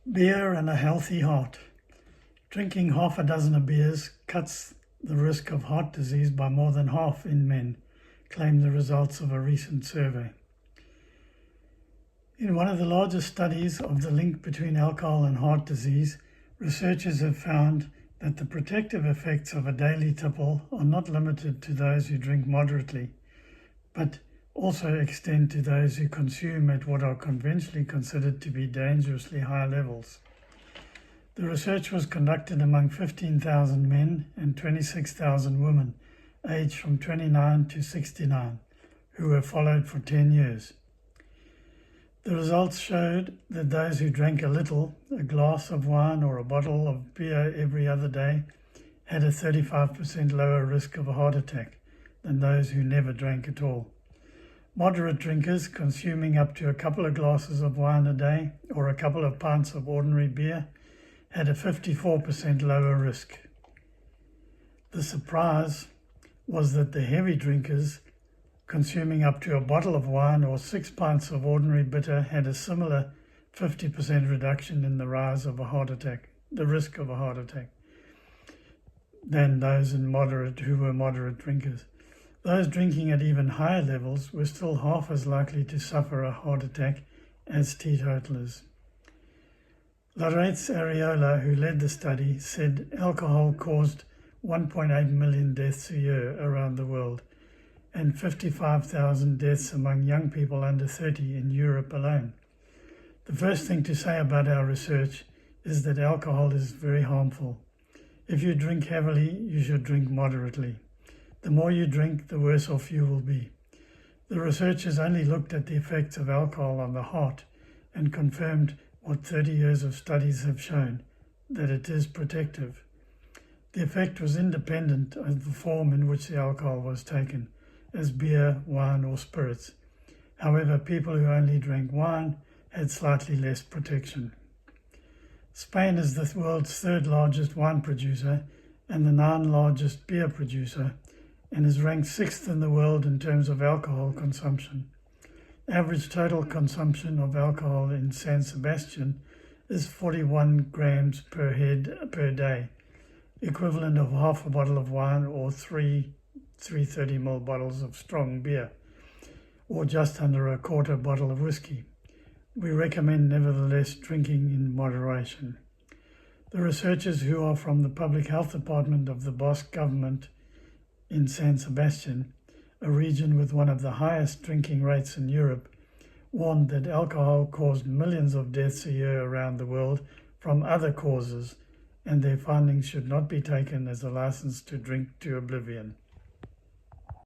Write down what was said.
Beer and a healthy heart. Drinking half a dozen of beers cuts the risk of heart disease by more than half in men, claim the results of a recent survey. In one of the largest studies of the link between alcohol and heart disease, researchers have found that the protective effects of a daily tipple are not limited to those who drink moderately, but also extend to those who consume at what are conventionally considered to be dangerously high levels. The research was conducted among 15,000 men and 26,000 women, aged from 29 to 69, who were followed for 10 years. The results showed that those who drank a little, a glass of wine or a bottle of beer every other day, had a 35% lower risk of a heart attack than those who never drank at all. Moderate drinkers consuming up to a couple of glasses of wine a day or a couple of pints of ordinary beer had a 54% lower risk. The surprise was that the heavy drinkers consuming up to a bottle of wine or 6 pints of ordinary bitter had a similar 50% reduction in the rise of a heart attack, the risk of a heart attack, than those who were moderate drinkers. Those drinking at even higher levels were still half as likely to suffer a heart attack as teetotalers. Loretz Ariola, who led the study, said alcohol caused 1.8 million deaths a year around the world and 55,000 deaths among young people under 30 in Europe alone. The first thing to say about our research is that alcohol is very harmful. If you drink heavily, you should drink moderately. The more you drink, the worse off you will be. The researchers only looked at the effects of alcohol on the heart and confirmed what 30 years of studies have shown, that it is protective. The effect was independent of the form in which the alcohol was taken, as beer, wine or spirits. However, people who only drank wine had slightly less protection. Spain is the world's third largest wine producer and the 9th largest beer producer, and is ranked 6th in the world in terms of alcohol consumption. Average total consumption of alcohol in San Sebastian is 41 grams per head per day, equivalent of half a bottle of wine or 330ml bottles of strong beer, or just under a quarter bottle of whiskey. We recommend nevertheless drinking in moderation. The researchers, who are from the Public Health Department of the Basque government in San Sebastian, a region with one of the highest drinking rates in Europe, warned that alcohol caused millions of deaths a year around the world from other causes, and their findings should not be taken as a license to drink to oblivion.